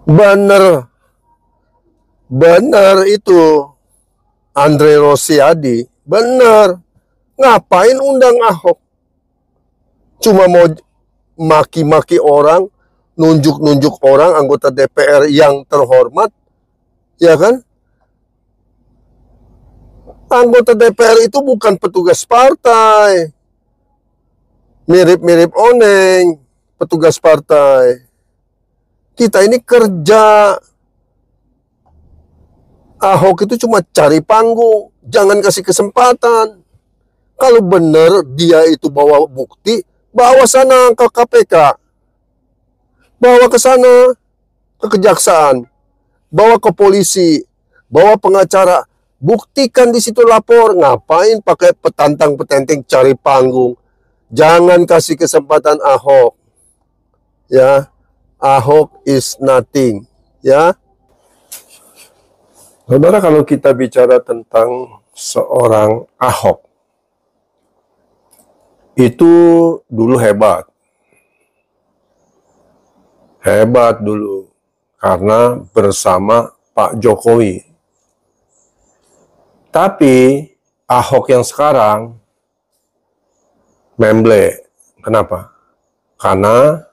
Bener, bener itu Andre Rosiadi. Bener. Ngapain undang Ahok? Cuma mau maki-maki orang, nunjuk-nunjuk orang, anggota DPR yang terhormat, ya kan? Anggota DPR itu bukan petugas partai. Mirip-mirip oneng, petugas partai. Kita ini kerja. Ahok itu cuma cari panggung, jangan kasih kesempatan. Kalau benar dia itu bawa bukti, bawa sana ke KPK, bawa ke sana ke kejaksaan, bawa ke polisi, bawa pengacara, buktikan di situ, lapor. Ngapain pakai petantang-petenteng cari panggung? Jangan kasih kesempatan Ahok. Ya, Ahok is nothing. Ya. Saudara, kalau kita bicara tentang seorang Ahok, itu dulu hebat. Hebat dulu. Karena bersama Pak Jokowi. Tapi Ahok yang sekarang memble. Kenapa? Karena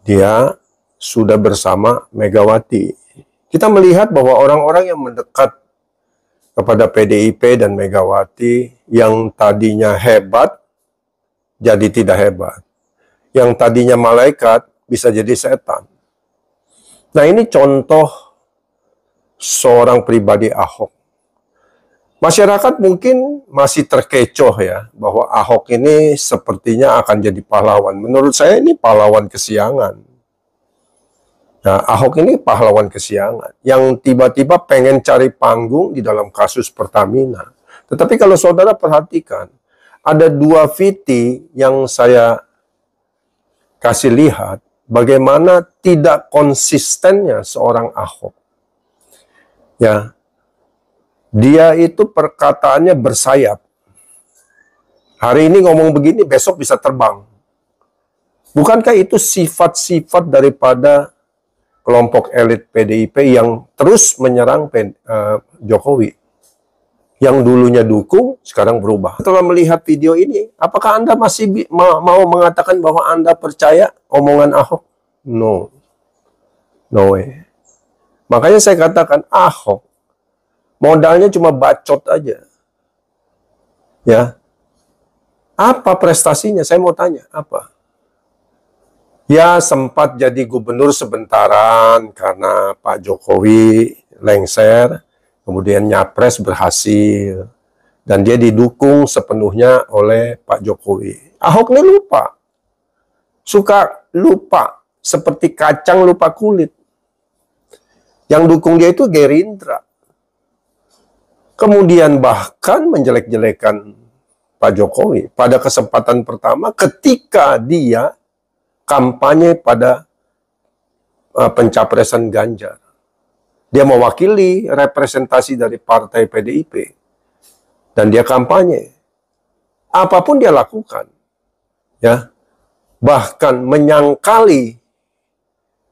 dia sudah bersama Megawati. Kita melihat bahwa orang-orang yang mendekat kepada PDIP dan Megawati yang tadinya hebat, jadi tidak hebat. Yang tadinya malaikat, bisa jadi setan. Nah, ini contoh seorang pribadi Ahok. Masyarakat mungkin masih terkecoh ya, bahwa Ahok ini sepertinya akan jadi pahlawan. Menurut saya ini pahlawan kesiangan. Nah, Ahok ini pahlawan kesiangan yang tiba-tiba pengen cari panggung di dalam kasus Pertamina. Tetapi kalau saudara perhatikan, ada dua VT yang saya kasih lihat bagaimana tidak konsistennya seorang Ahok. Ya, dia itu perkataannya bersayap. Hari ini ngomong begini, besok bisa terbang. Bukankah itu sifat-sifat daripada kelompok elit PDIP yang terus menyerang Jokowi? Yang dulunya dukung, sekarang berubah. Setelah melihat video ini, apakah Anda masih mau mengatakan bahwa Anda percaya omongan Ahok? No. No way. Makanya saya katakan Ahok, modalnya cuma bacot aja. Ya. Apa prestasinya? Saya mau tanya, apa? Ya, sempat jadi gubernur sebentaran karena Pak Jokowi lengser, kemudian nyapres berhasil, dan dia didukung sepenuhnya oleh Pak Jokowi. Ahok ini lupa, suka lupa, seperti kacang lupa kulit. Yang dukung dia itu Gerindra. Kemudian bahkan menjelek-jelekan Pak Jokowi pada kesempatan pertama ketika dia kampanye pada pencapresan Ganjar. Dia mewakili representasi dari partai PDIP. Dan dia kampanye. Apapun dia lakukan. Ya. Bahkan menyangkali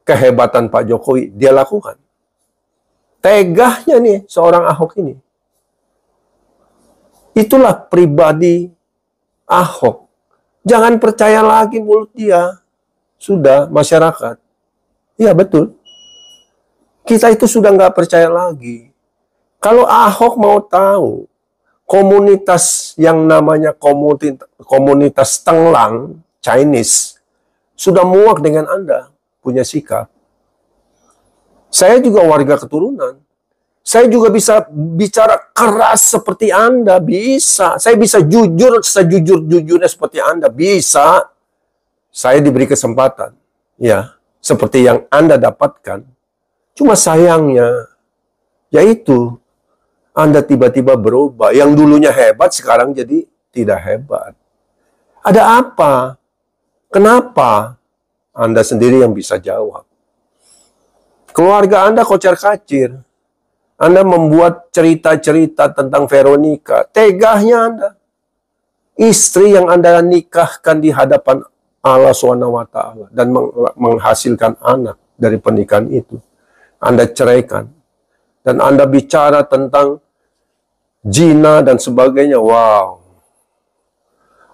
kehebatan Pak Jokowi, dia lakukan. Tegahnya nih seorang Ahok ini. Itulah pribadi Ahok. Jangan percaya lagi mulut dia. Sudah, masyarakat. Iya, betul. Kita itu sudah nggak percaya lagi. Kalau Ahok mau tahu, komunitas yang namanya komunitas Tenglang, Chinese, sudah muak dengan Anda punya sikap. Saya juga warga keturunan. Saya juga bisa bicara keras seperti Anda, bisa. Saya bisa jujur, sejujur-jujurnya seperti Anda, bisa. Saya diberi kesempatan, ya, seperti yang Anda dapatkan. Cuma sayangnya, yaitu Anda tiba-tiba berubah. Yang dulunya hebat, sekarang jadi tidak hebat. Ada apa? Kenapa? Anda sendiri yang bisa jawab. Keluarga Anda kocar-kacir. Anda membuat cerita-cerita tentang Veronica. Tegahnya Anda. Istri yang Anda nikahkan di hadapan Allah SWT dan menghasilkan anak. dari pernikahan itu. Anda ceraikan. Dan Anda bicara tentang zina dan sebagainya. Wow.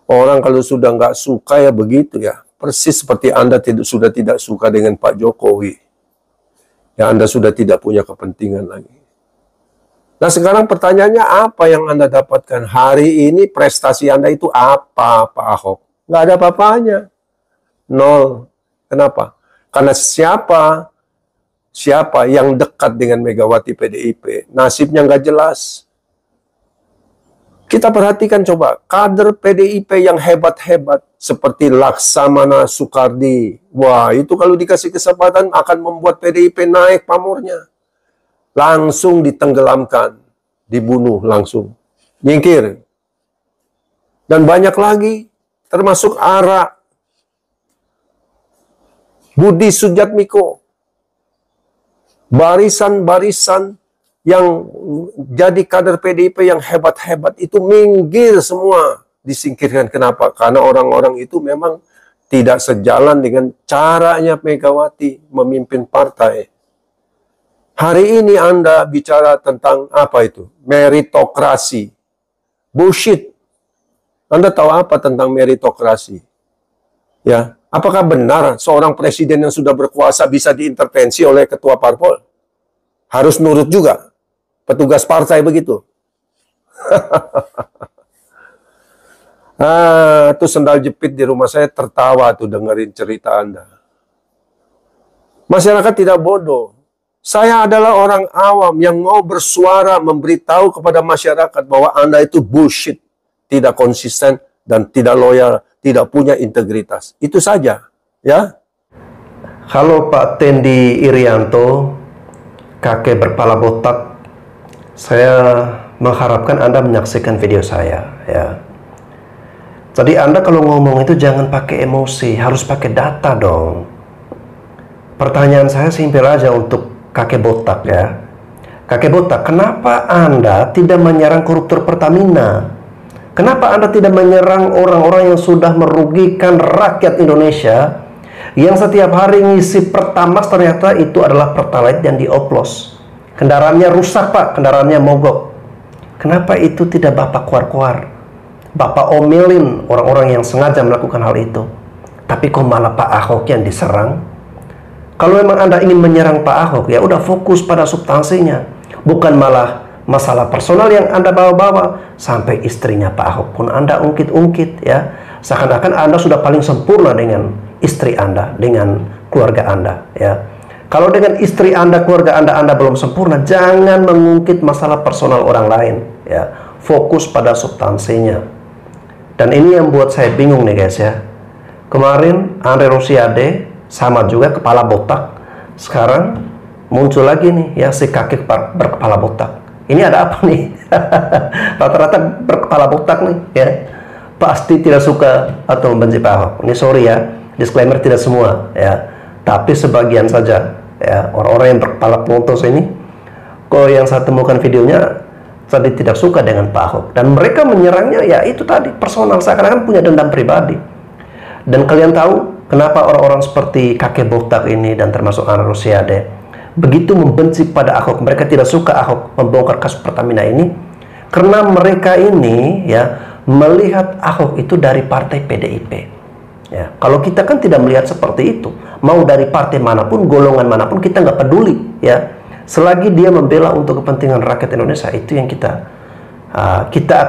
Orang kalau sudah nggak suka ya begitu ya. Persis seperti Anda sudah tidak suka dengan Pak Jokowi. Ya Anda sudah tidak punya kepentingan lagi. Nah sekarang pertanyaannya apa yang Anda dapatkan? Hari ini prestasi Anda itu apa Pak Ahok? Nggak ada apa-apanya. Nol. Kenapa? Karena siapa yang dekat dengan Megawati PDIP, nasibnya nggak jelas. Kita perhatikan coba, kader PDIP yang hebat-hebat, seperti Laksamana Soekardi. Wah, itu kalau dikasih kesempatan akan membuat PDIP naik pamornya. Langsung ditenggelamkan, dibunuh langsung. Nyingkir. Dan banyak lagi, termasuk Ara, Budi Sujatmiko, barisan-barisan yang jadi kader PDIP yang hebat-hebat itu minggir semua, disingkirkan. Kenapa? Karena orang-orang itu memang tidak sejalan dengan caranya Megawati memimpin partai. Hari ini Anda bicara tentang apa itu? Meritokrasi. Bullshit. Anda tahu apa tentang meritokrasi? Ya, apakah benar seorang presiden yang sudah berkuasa bisa diintervensi oleh ketua parpol? Harus nurut juga. Petugas partai begitu. Tuh sendal jepit di rumah saya tertawa tuh dengerin cerita Anda. Masyarakat tidak bodoh. Saya adalah orang awam yang mau bersuara memberitahu kepada masyarakat bahwa Anda itu bullshit, tidak konsisten dan tidak loyal, tidak punya integritas. Itu saja, ya. Halo Pak Tendi Irianto, kakek berkepala botak. Saya mengharapkan Anda menyaksikan video saya, ya. Jadi Anda kalau ngomong itu jangan pakai emosi, harus pakai data dong. Pertanyaan saya simpel aja untuk kakek botak, ya. Kakek botak, kenapa Anda tidak menyerang koruptor Pertamina? Kenapa Anda tidak menyerang orang-orang yang sudah merugikan rakyat Indonesia, yang setiap hari ngisi Pertamax ternyata itu adalah Pertalite yang dioplos? Kendaraannya rusak Pak, kendaraannya mogok. Kenapa itu tidak Bapak keluar-keluar? Bapak omelin orang-orang yang sengaja melakukan hal itu. Tapi kok malah Pak Ahok yang diserang? Kalau memang Anda ingin menyerang Pak Ahok, ya udah fokus pada substansinya. Bukan malah masalah personal yang Anda bawa-bawa. Sampai istrinya Pak Ahok pun Anda ungkit-ungkit, ya. Seakan-akan Anda sudah paling sempurna dengan istri Anda, dengan keluarga Anda, ya. Kalau dengan istri Anda, keluarga Anda belum sempurna, jangan mengungkit masalah personal orang lain, ya. Fokus pada substansinya. Dan ini yang buat saya bingung nih guys, ya. Kemarin Andre Rosiade sama juga kepala botak. Sekarang muncul lagi nih, ya, si kakek berkepala botak. Ini ada apa nih? Rata-rata berkepala botak nih, ya. Pasti tidak suka atau membenci Pak Ahok. Ini sorry ya, disclaimer tidak semua, ya. Tapi sebagian saja, ya, orang-orang yang berkepala pelontos ini. Kalau yang saya temukan videonya, tadi tidak suka dengan Pak Ahok. Dan mereka menyerangnya, ya itu tadi, personal. Seakan-akan punya dendam pribadi. Dan kalian tahu kenapa orang-orang seperti kakek botak ini dan termasuk Andre Rosiade begitu membenci pada Ahok? Mereka tidak suka Ahok membongkar kasus Pertamina ini karena mereka ini, ya, melihat Ahok itu dari partai PDIP. Ya, kalau kita kan tidak melihat seperti itu. Mau dari partai manapun, golongan manapun, kita nggak peduli, ya. Selagi dia membela untuk kepentingan rakyat Indonesia, itu yang kita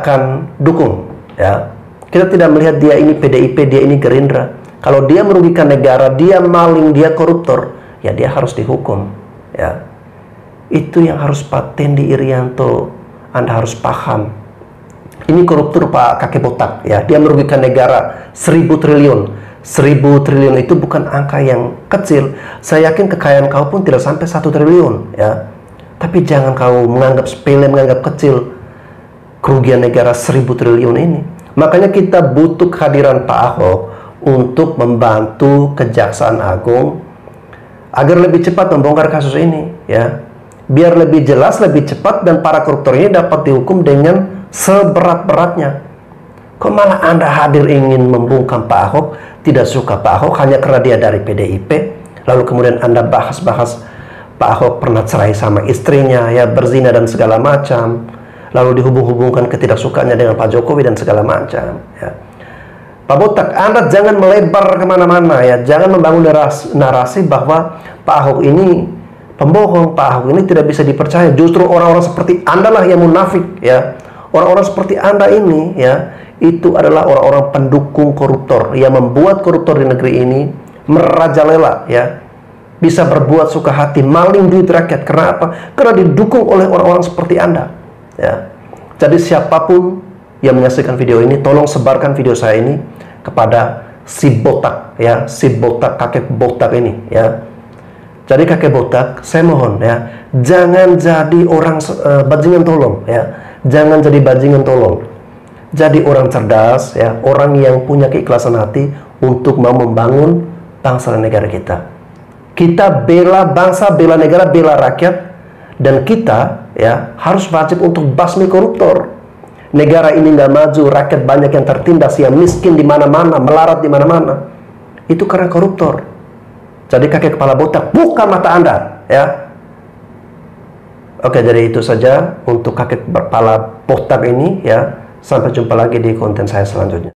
akan dukung, ya. Kita tidak melihat dia ini PDIP, dia ini Gerindra. Kalau dia merugikan negara, dia maling, dia koruptor, ya dia harus dihukum, ya. Itu yang harus Pak Tendi Irianto, Anda harus paham. Ini koruptor Pak kakek botak, ya. Dia merugikan negara 1.000 triliun. 1.000 triliun itu bukan angka yang kecil. Saya yakin kekayaan kau pun tidak sampai 1 triliun, ya. Tapi jangan kau menganggap sepele, menganggap kecil kerugian negara 1.000 triliun ini. Makanya kita butuh kehadiran Pak Ahok untuk membantu Kejaksaan Agung agar lebih cepat membongkar kasus ini, ya. Biar lebih jelas, lebih cepat, dan para koruptor ini dapat dihukum dengan seberat-beratnya. Kok malah Anda hadir ingin membungkam Pak Ahok, tidak suka Pak Ahok hanya karena dia dari PDIP? lalu kemudian Anda bahas-bahas Pak Ahok pernah cerai sama istrinya, ya, berzina dan segala macam, lalu dihubung-hubungkan ketidaksukaannya dengan Pak Jokowi dan segala macam, ya. Pak Botak, Anda jangan melebar kemana-mana, ya, jangan membangun narasi bahwa Pak Ahok ini pembohong, Pak Ahok ini tidak bisa dipercaya. Justru orang-orang seperti Anda lah yang munafik, ya. Orang-orang seperti Anda ini, ya, itu adalah orang-orang pendukung koruptor yang membuat koruptor di negeri ini merajalela, ya, bisa berbuat suka hati, maling duit rakyat. Karena apa? Karena didukung oleh orang-orang seperti Anda, ya. Jadi siapapun yang menyaksikan video ini, tolong sebarkan video saya ini kepada si botak, ya, si botak, kakek botak ini, ya. Jadi kakek botak, saya mohon, ya, jangan jadi orang bajingan tolong, ya, jangan jadi bajingan tolong. Jadi orang cerdas, ya, orang yang punya keikhlasan hati untuk mau membangun bangsa dan negara kita. Kita bela bangsa, bela negara, bela rakyat, dan kita, ya, harus wajib untuk basmi koruptor. Negara ini nggak maju, rakyat banyak yang tertindas, yang miskin di mana-mana, melarat di mana-mana. Itu karena koruptor. Jadi kakek kepala botak, buka mata Anda, ya. Oke, jadi itu saja untuk kakek kepala botak ini, ya. Sampai jumpa lagi di konten saya selanjutnya.